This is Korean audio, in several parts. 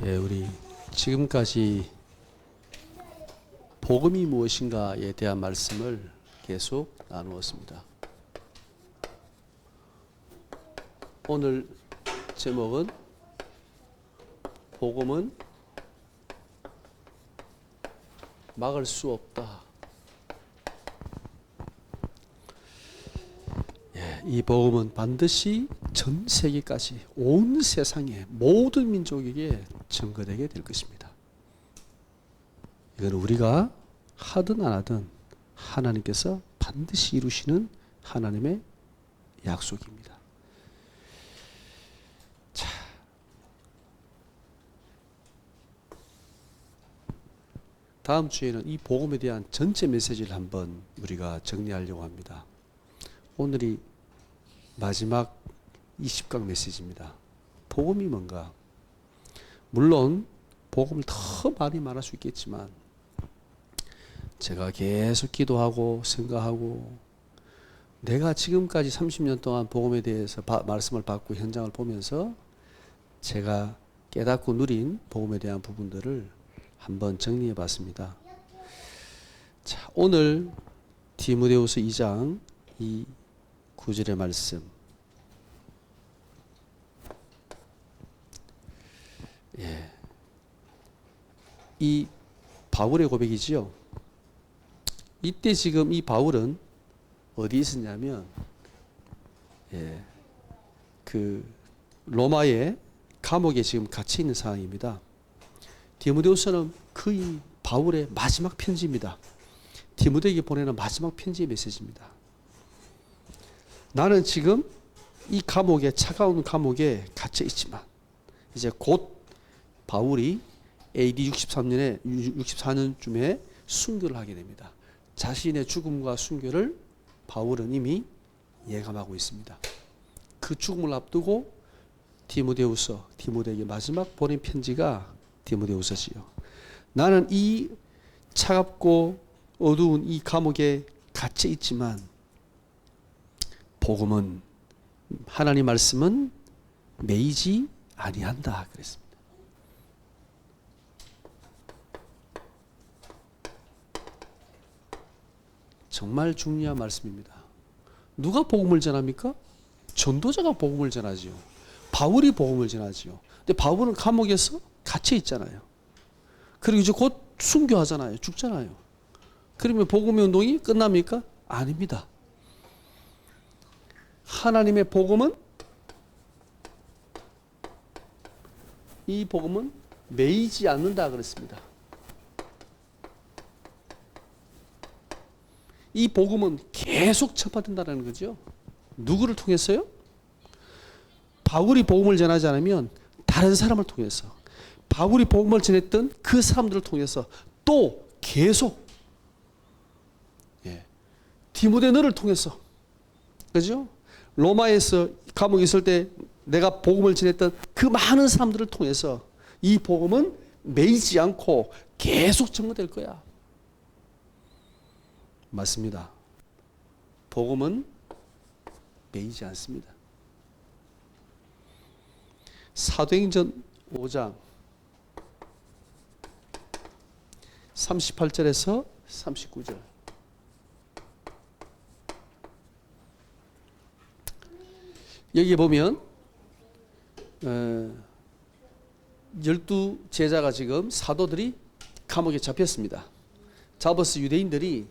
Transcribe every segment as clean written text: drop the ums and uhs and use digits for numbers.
예, 우리 지금까지 복음이 무엇인가에 대한 말씀을 계속 나누었습니다. 오늘 제목은 복음은 막을 수 없다. 이 복음은 반드시 전 세계까지 온 세상의 모든 민족에게 전거되게 될 것입니다. 이건 우리가 하든 안 하든 하나님께서 반드시 이루시는 하나님의 약속입니다. 자, 다음 주에는 이 복음에 대한 전체 메시지를 한번 우리가 정리하려고 합니다. 오늘이 마지막 20강 메시지입니다. 복음이 뭔가? 물론 복음을 더 많이 말할 수 있겠지만 제가 계속 기도하고 생각하고 내가 지금까지 30년 동안 복음에 대해서 말씀을 받고 현장을 보면서 제가 깨닫고 누린 복음에 대한 부분들을 한번 정리해 봤습니다. 자, 오늘 디모데후서 2장 이 9절의 말씀. 예. 이 바울의 고백이지요. 이때 지금 이 바울은 어디 있었냐면, 그 로마의 감옥에 지금 갇혀 있는 상황입니다. 디모데후서는 그 바울의 마지막 편지입니다. 디모데에게 보내는 마지막 편지의 메시지입니다. 나는 지금 이 감옥에, 차가운 감옥에 갇혀 있지만 이제 곧 바울이 AD 64년쯤에 순교를 하게 됩니다. 자신의 죽음과 순교를 바울은 이미 예감하고 있습니다. 그 죽음을 앞두고 디모데에게 마지막 보낸 편지가 디모데후서지요. 나는 이 차갑고 어두운 이 감옥에 갇혀 있지만 복음은, 하나님 말씀은 매이지 아니한다 그랬습니다. 정말 중요한 말씀입니다. 누가 복음을 전합니까? 전도자가 복음을 전하지요. 바울이 복음을 전하지요. 근데 바울은 감옥에서 갇혀 있잖아요. 그리고 이제 곧 순교하잖아요. 죽잖아요. 그러면 복음의 운동이 끝납니까? 아닙니다. 하나님의 복음은, 이 복음은 매이지 않는다 그랬습니다. 이 복음은 계속 전파된다는 거죠. 누구를 통해서요? 바울이 복음을 전하지 않으면 다른 사람을 통해서, 바울이 복음을 전했던 그 사람들을 통해서 또 계속, 디모데 너를 통해서, 그죠? 로마에서 감옥에 있을 때 내가 복음을 전했던 그 많은 사람들을 통해서 이 복음은 매이지 않고 계속 전거될 거야. 맞습니다. 복음은 매이지 않습니다. 사도행전 5장 38절에서 39절. 여기 보면 12 제자가 지금 사도들이 감옥에 잡혔습니다. 잡아서 유대인들이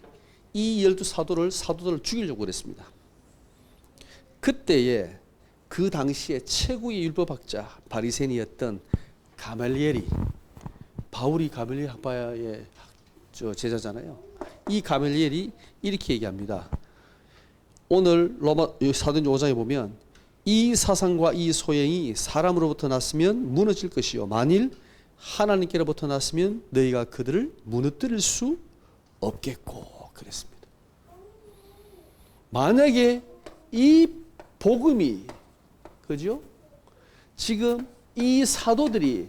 이 12 사도들을 죽이려고 그랬습니다. 그때에 그 당시에 최고의 율법학자 바리새인이었던 가말리엘이, 바울이 가말리엘 학파의 제자잖아요. 이 가말리엘이 이렇게 얘기합니다. 오늘 로마 사도행전 5장에 보면 이 사상과 이 소행이 사람으로부터 났으면 무너질 것이요 만일 하나님께로부터 났으면 너희가 그들을 무너뜨릴 수 없겠고 그랬습니다. 만약에 이 복음이, 그죠? 지금 이 사도들이,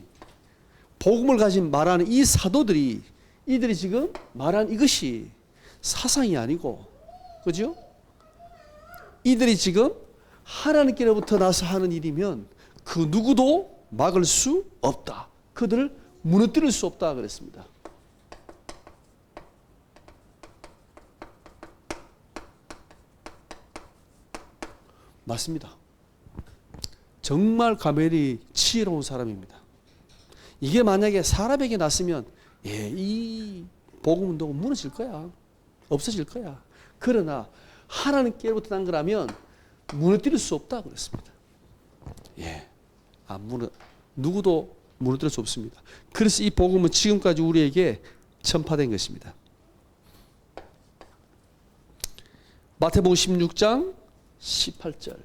복음을 가진 말하는 이 사도들이, 이들이 지금 말한 이것이 사상이 아니고, 그죠? 이들이 지금 하나님께로부터 나서 하는 일이면 그 누구도 막을 수 없다. 그들을 무너뜨릴 수 없다 그랬습니다. 맞습니다. 정말 가멜이 지혜로운 사람입니다. 이게 만약에 사람에게 났으면 이 복음 운동은 무너질 거야. 없어질 거야. 그러나 하나님께로부터 난 거라면 무너뜨릴 수 없다 그랬습니다. 누구도 무너뜨릴 수 없습니다. 그래서 이 복음은 지금까지 우리에게 전파된 것입니다. 마태복음 16장 18절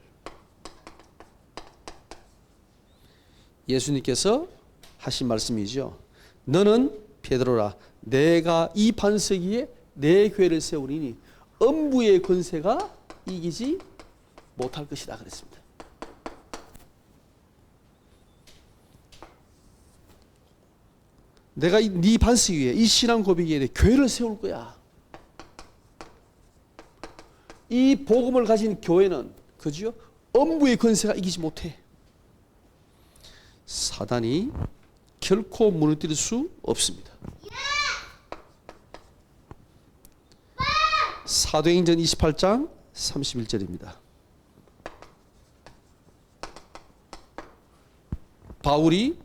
예수님께서 하신 말씀이죠. 너는 베드로라 내가 이 반석 위에 내 교회를 세우리니 음부의 권세가 이기지 못할 것이다 그랬습니다. 내가 네 반석 위에 이 신앙 고백 위에 내 교회를 세울 거야. 이 복음을 가진 교회는 그죠? 음부의 권세가 이기지 못해. 사단이 결코 무너뜨릴 수 없습니다. 사도행전 28장 31절입니다. 바울이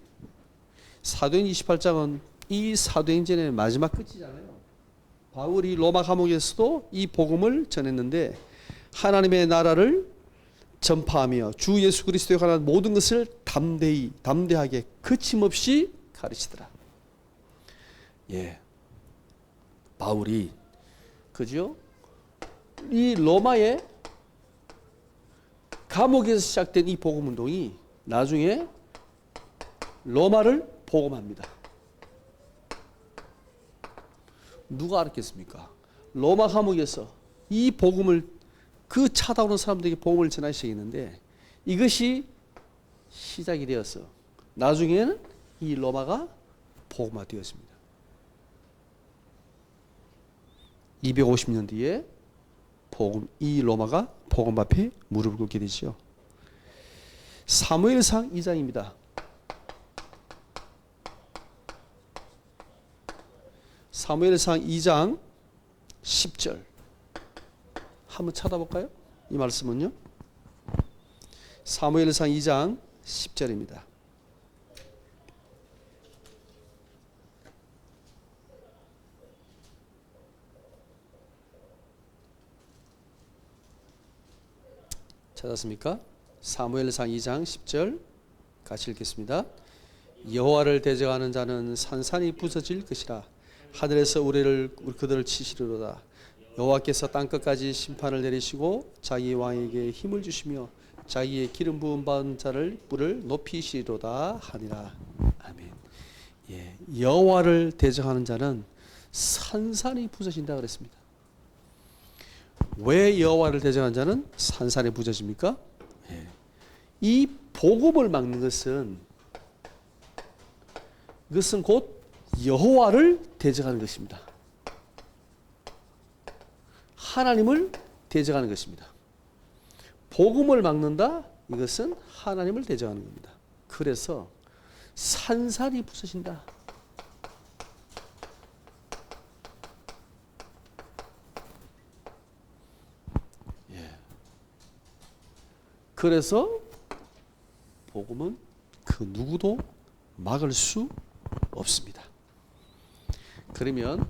사도행전 28장은 이 사도행전의 마지막 끝이잖아요. 바울이 로마 감옥에서도 이 복음을 전했는데 하나님의 나라를 전파하며 주 예수 그리스도에 관한 모든 것을 담대하게 거침없이 가르치더라. 바울이 그죠? 이 로마의 감옥에서 시작된 이 복음 운동이 나중에 로마를 복음합니다. 누가 알았겠습니까? 로마 감옥에서 이 복음을 그 찾아오는 사람들에게 복음을 전하기 시작했는데 이것이 시작이 되어서 나중에는 이 로마가 복음화되었습니다. 250년 뒤에 이 로마가 복음 앞에 무릎을 꿇게 되죠. 사무엘상 2장입니다. 사무엘상 2장 10절 한번 찾아볼까요? 이 말씀은요. 사무엘상 2장 10절입니다. 찾았습니까? 사무엘상 2장 10절 같이 읽겠습니다. 여호와를 대적하는 자는 산산이 부서질 것이라 하늘에서 그들을 치시리로다. 여호와께서 땅끝까지 심판을 내리시고 자기 왕에게 힘을 주시며 자기의 기름 부음 받은 자를 뿔을 높이시리로다 하니라. 아멘. 여호와를 대적하는 자는 산산이 부서진다 그랬습니다. 왜 여호와를 대적하는 자는 산산이 부서집니까? 이 복음을 막는 것은 이것은 곧 여호와를 대적하는 것입니다. 하나님을 대적하는 것입니다. 복음을 막는다? 이것은 하나님을 대적하는 겁니다. 그래서 산산이 부서진다. 그래서 복음은 그 누구도 막을 수 없습니다. 그러면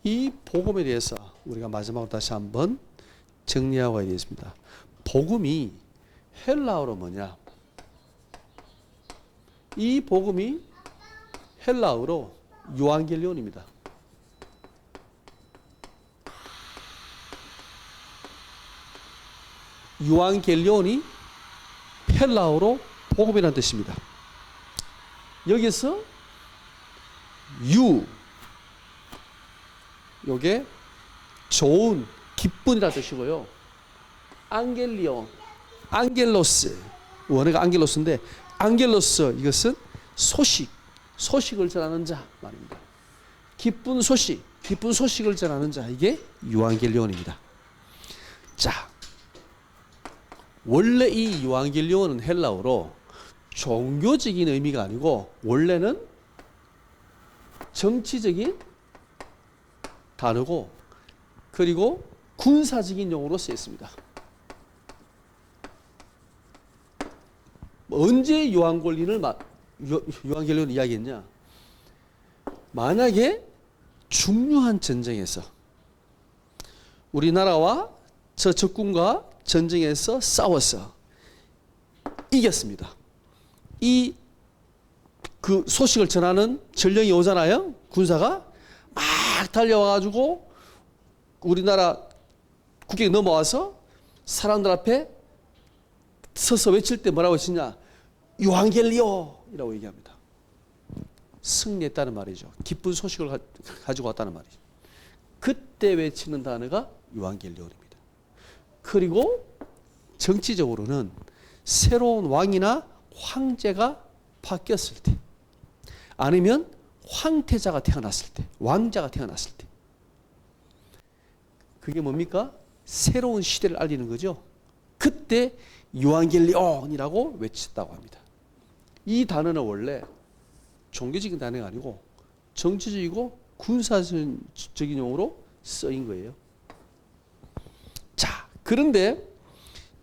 이 복음에 대해서 우리가 마지막으로 다시 한번 정리하고 가야 되겠습니다. 복음이 헬라어로 뭐냐? 이 복음이 헬라어로 요한겔리온입니다. 요한겔리온이 헬라어로 복음이라는 뜻입니다. 여기서 요게 좋은 기쁨이라는 뜻이고요. 안겔리온, 안겔로스, 원어가 안겔로스인데 안겔로스 이것은 소식을 전하는 자 말입니다. 기쁜 소식을 전하는 자, 이게 요한겔리온입니다. 자, 원래 이 요한겔리온은 헬라어로 종교적인 의미가 아니고 원래는 정치적인 단어고 그리고 군사적인 용어로 쓰였습니다. 언제 요한겔리온을 이야기했냐? 만약에 중요한 전쟁에서 우리나라와 저 적군과 전쟁에서 싸워서 이겼습니다. 그 소식을 전하는 전령이 오잖아요. 군사가 막 달려와가지고 우리나라 국경에 넘어와서 사람들 앞에 서서 외칠 때 뭐라고 했느냐? 요한겔리오이라고 얘기합니다. 승리했다는 말이죠. 기쁜 소식을 가지고 왔다는 말이죠. 그때 외치는 단어가 요한겔리온입니다. 그리고 정치적으로는 새로운 왕이나 황제가 바뀌었을 때 아니면 황태자가 태어났을 때 왕자가 태어났을 때 그게 뭡니까? 새로운 시대를 알리는 거죠. 그때 요한겔리온이라고 외쳤다고 합니다. 이 단어는 원래 종교적인 단어가 아니고 정치적이고 군사적인 용어로 쓰인 거예요. 자, 그런데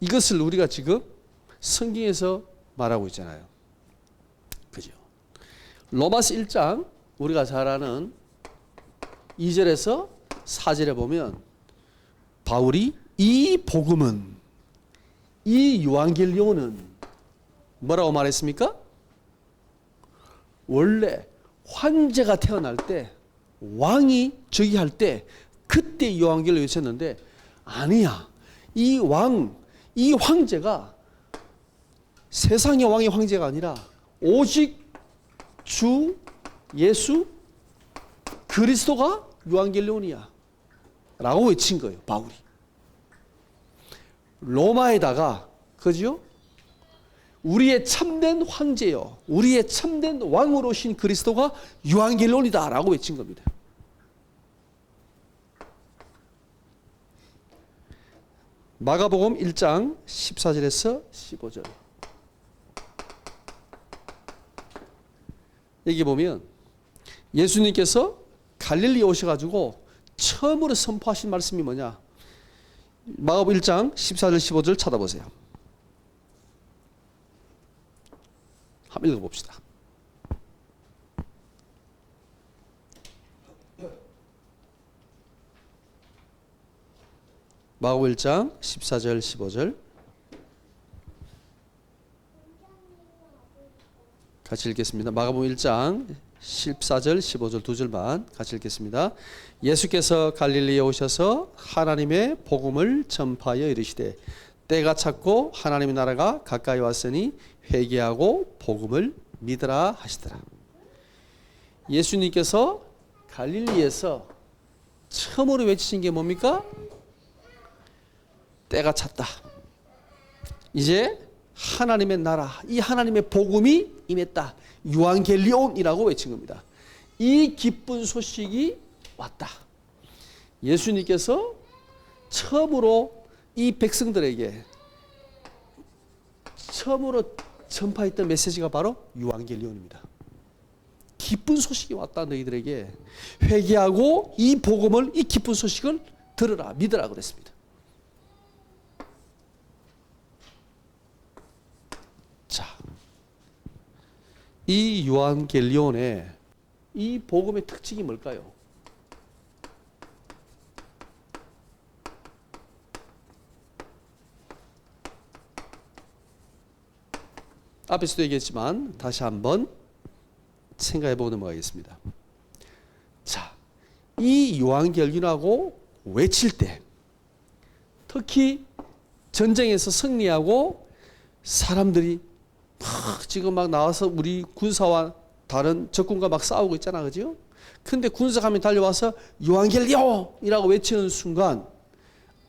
이것을 우리가 지금 성경에서 말하고 있잖아요. 그죠? 로마서 1장 우리가 잘 아는 2절에서 4절에 보면 바울이 이 복음은 이 요한겔리온은 뭐라고 말했습니까? 원래 황제가 태어날 때 왕이 즉위할 때 그때 요한겔리온을 외쳤는데 아니야. 이 황제가 세상의 왕의 황제가 아니라 오직 주 예수 그리스도가 요한겔리온이야 라고 외친 거예요. 바울이. 로마에다가 그죠? 우리의 참된 황제요 우리의 참된 왕으로 오신 그리스도가 요한겔리온이다 라고 외친 겁니다. 마가복음 1장 14절에서 15절 여기 보면 예수님께서 갈릴리에 오셔가지고 처음으로 선포하신 말씀이 뭐냐? 마가복음 1장 14절 15절 찾아보세요. 한번 읽어봅시다. 마가복음 1장 14절 15절 같이 읽겠습니다. 마가복음 1장 14절 15절 두 절만 같이 읽겠습니다. 예수께서 갈릴리에 오셔서 하나님의 복음을 전파하여 이르시되 때가 찼고 하나님의 나라가 가까이 왔으니 회개하고 복음을 믿으라 하시더라. 예수님께서 갈릴리에서 처음으로 외치신 게 뭡니까? 때가 찼다. 이제 하나님의 나라, 이 하나님의 복음이 임했다. 요한겔리온이라고 외친 겁니다. 이 기쁜 소식이 왔다. 예수님께서 처음으로 이 백성들에게 처음으로 전파했던 메시지가 바로 요한겔리온입니다. 기쁜 소식이 왔다. 너희들에게 회개하고 이 복음을 이 기쁜 소식을 들으라 믿으라 그랬습니다. 자, 이 요한겔리온의 이 복음의 특징이 뭘까요? 앞에서도 얘기했지만 다시 한번 생각해 보고 넘어가겠습니다. 자, 이 요한겔리온하고 외칠 때 특히 전쟁에서 승리하고 사람들이 지금 막 나와서 우리 군사와 다른 적군과 막 싸우고 있잖아, 그죠? 근데 군사감이 달려와서 요한겔리온이라고 외치는 순간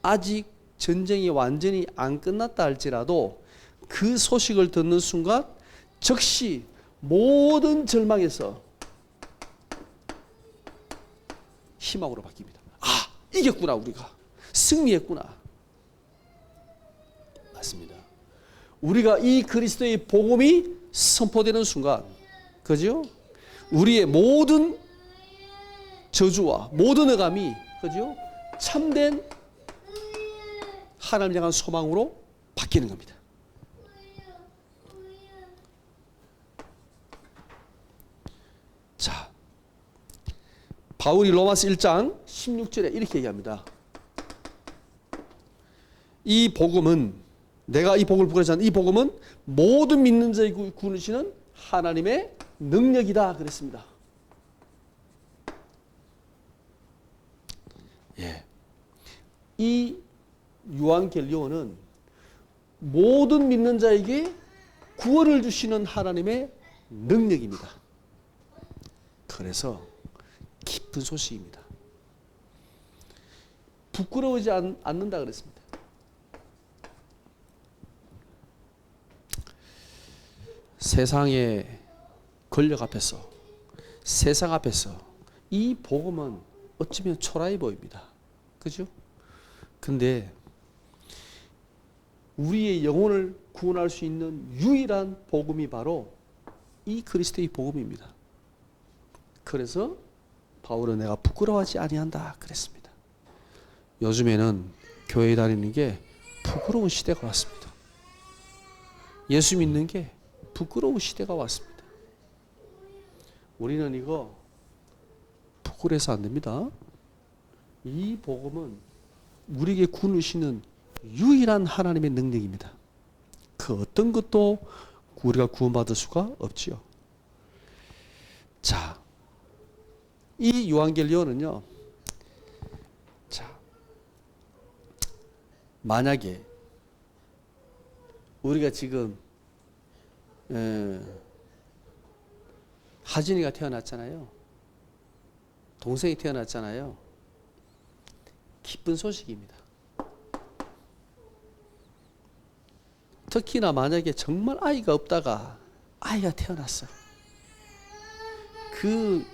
아직 전쟁이 완전히 안 끝났다 할지라도 그 소식을 듣는 순간 즉시 모든 절망에서 희망으로 바뀝니다. 아, 이겼구나, 우리가 승리했구나. 맞습니다. 우리가 이 그리스도의 복음이 선포되는 순간, 그죠? 우리의 모든 저주와 모든 억압이, 그죠? 참된 하나님을 향한 소망으로 바뀌는 겁니다. 자, 바울이 로마서 1장 16절에 이렇게 얘기합니다. 이 복음은, 내가 이 복음을 부르지 않는 이 복음은 모든 믿는 자의 구원을 주시는 하나님의 능력이다 그랬습니다. 예. 이 요한계리온은 모든 믿는 자에게 구원을 주시는 하나님의 능력입니다. 그래서 기쁜 소식입니다. 부끄러워하지 않는다 그랬습니다. 세상의 권력 앞에서, 세상 앞에서 이 복음은 어쩌면 초라해 보입니다. 그죠? 근데 우리의 영혼을 구원할 수 있는 유일한 복음이 바로 이 그리스도의 복음입니다. 그래서 바울은 내가 부끄러워하지 아니한다 그랬습니다. 요즘에는 교회에 다니는 게 부끄러운 시대가 왔습니다. 예수 믿는 게 부끄러운 시대가 왔습니다. 우리는 이거 부끄러워서 안 됩니다. 이 복음은 우리에게 구원을 주시는 유일한 하나님의 능력입니다. 그 어떤 것도 우리가 구원받을 수가 없지요. 자, 이 요한계리온은요, 자, 만약에 우리가 지금 하진이가 태어났잖아요. 동생이 태어났잖아요. 기쁜 소식입니다. 특히나 만약에 정말 아이가 없다가 아이가 태어났어요. 그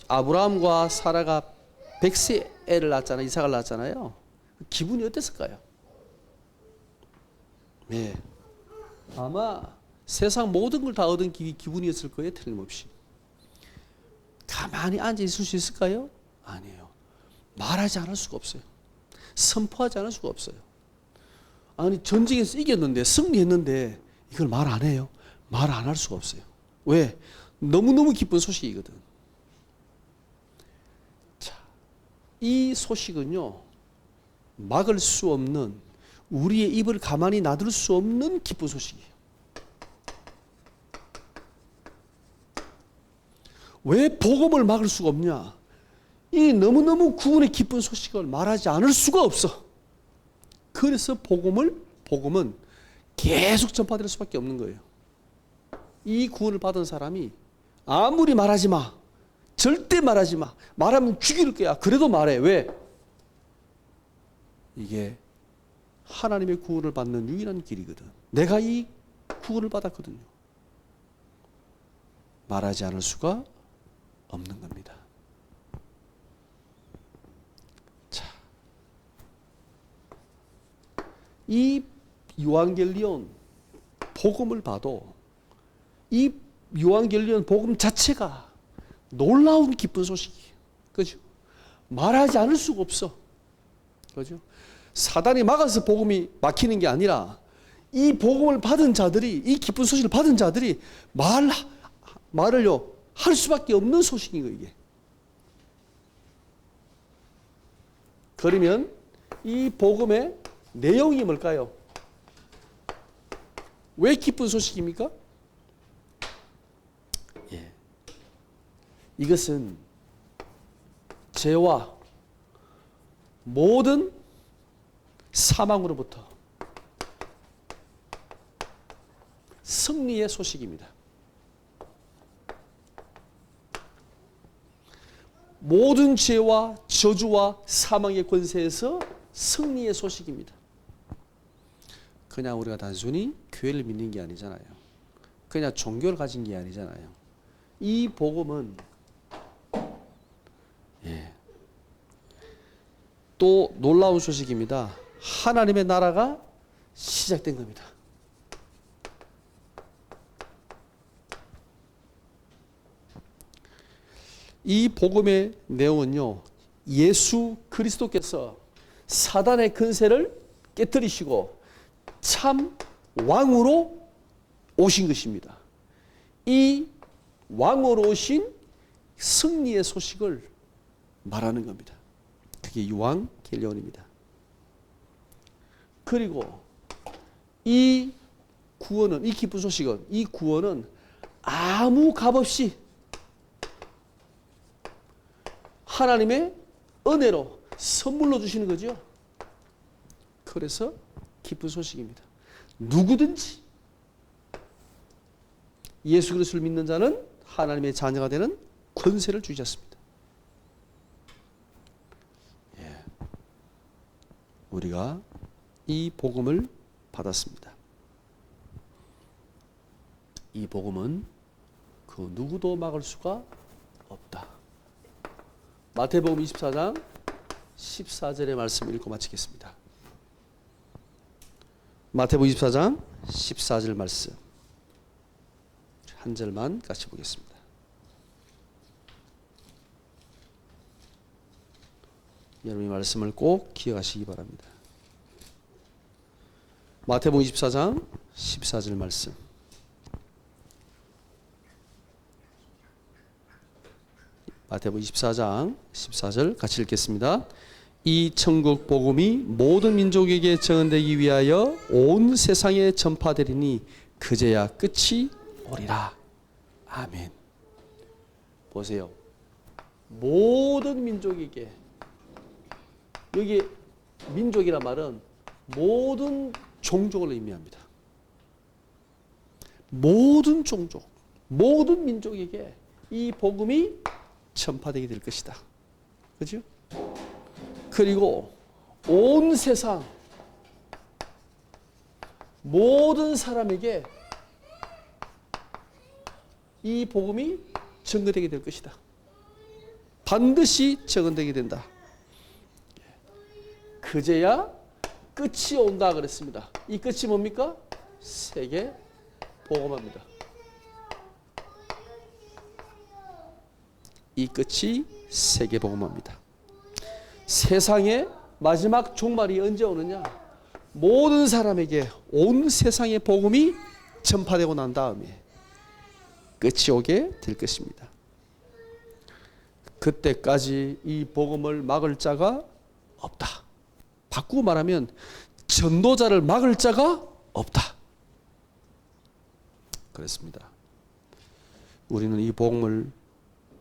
아브라함과 사라가 100세 애를 낳았잖아요. 이삭을 낳았잖아요. 기분이 어땠을까요? 네. 아마 세상 모든 걸 다 얻은 기분이었을 거예요. 틀림없이. 가만히 앉아 있을 수 있을까요? 아니에요. 말하지 않을 수가 없어요. 선포하지 않을 수가 없어요. 아니, 전쟁에서 이겼는데, 승리했는데 이걸 말 안 해요. 말 안 할 수가 없어요. 왜? 너무너무 기쁜 소식이거든. 자, 이 소식은요, 막을 수 없는, 우리의 입을 가만히 놔둘 수 없는 기쁜 소식이에요. 왜 복음을 막을 수가 없냐? 이 너무너무 구원의 기쁜 소식을 말하지 않을 수가 없어. 그래서 복음은 계속 전파될 수밖에 없는 거예요. 이 구원을 받은 사람이 아무리 말하지 마, 절대 말하지 마, 말하면 죽일 거야. 그래도 말해. 왜? 이게 하나님의 구원을 받는 유일한 길이거든. 내가 이 구원을 받았거든요. 말하지 않을 수가 없는 겁니다. 자, 이 요한계리온 복음을 봐도 이 요한계리온 복음 자체가 놀라운 기쁜 소식이에요. 그죠? 말하지 않을 수가 없어. 그죠? 사단이 막아서 복음이 막히는 게 아니라 이 복음을 받은 자들이, 이 기쁜 소식을 받은 자들이 말을요 할 수밖에 없는 소식인 거예요. 이게. 그러면 이 복음의 내용이 뭘까요? 왜 기쁜 소식입니까? 예. 이것은 죄와 모든 사망으로부터 승리의 소식입니다. 모든 죄와 저주와 사망의 권세에서 승리의 소식입니다. 그냥 우리가 단순히 교회를 믿는 게 아니잖아요. 그냥 종교를 가진 게 아니잖아요. 이 복음은 또 놀라운 소식입니다. 하나님의 나라가 시작된 겁니다. 이 복음의 내용은요, 예수 그리스도께서 사단의 근세를 깨뜨리시고 참 왕으로 오신 것입니다. 이 왕으로 오신 승리의 소식을 말하는 겁니다. 그게 유앙겔리온입니다. 그리고 이 구원은, 이 기쁜 소식은, 이 구원은 아무 값 없이 하나님의 은혜로 선물로 주시는 거죠. 그래서 기쁜 소식입니다. 누구든지 예수 그리스도를 믿는 자는 하나님의 자녀가 되는 권세를 주셨습니다. 예. 우리가 이 복음을 받았습니다. 이 복음은 그 누구도 막을 수가 없다. 마태복음 24장 14절의 말씀 읽고 마치겠습니다. 마태복음 24장 14절 말씀 한 절만 같이 보겠습니다. 여러분이 말씀을 꼭 기억하시기 바랍니다. 마태복음 24장 14절 말씀. 마태복음 24장 14절 같이 읽겠습니다. 이 천국 복음이 모든 민족에게 전되기 위하여 온 세상에 전파되리니 그제야 끝이 오리라. 아멘. 보세요. 모든 민족에게, 여기 민족이란 말은 모든 종족을 의미합니다. 모든 종족, 모든 민족에게 이 복음이 전파되게 될 것이다. 그렇죠? 그리고 온 세상 모든 사람에게 이 복음이 전거되게 될 것이다. 반드시 전거되게 된다. 그제야 끝이 온다 그랬습니다. 이 끝이 뭡니까? 세계 복음화입니다. 이 끝이 세계 복음화입니다. 세상의 마지막 종말이 언제 오느냐? 모든 사람에게 온 세상의 복음이 전파되고 난 다음에 끝이 오게 될 것입니다. 그때까지 이 복음을 막을 자가 없다. 바꾸고 말하면 전도자를 막을 자가 없다. 그렇습니다. 우리는 이 복음을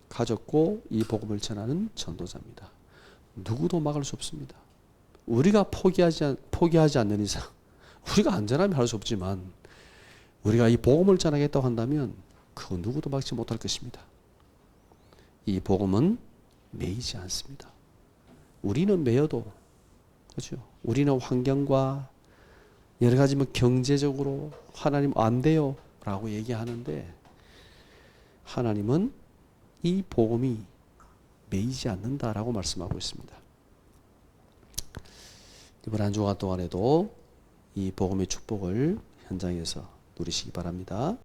가졌고 이 복음을 전하는 전도자입니다. 누구도 막을 수 없습니다. 우리가 포기하지 않는 이상, 우리가 안전하면 할 수 없지만 우리가 이 복음을 전하겠다고 한다면 그 누구도 막지 못할 것입니다. 이 복음은 매이지 않습니다. 우리는 매여도, 그렇죠? 우리는 환경과 여러 가지 경제적으로 하나님 안 돼요 라고 얘기하는데 하나님은 이 복음이 매이지 않는다라고 말씀하고 있습니다. 이번 한 주간 동안에도 이 복음의 축복을 현장에서 누리시기 바랍니다.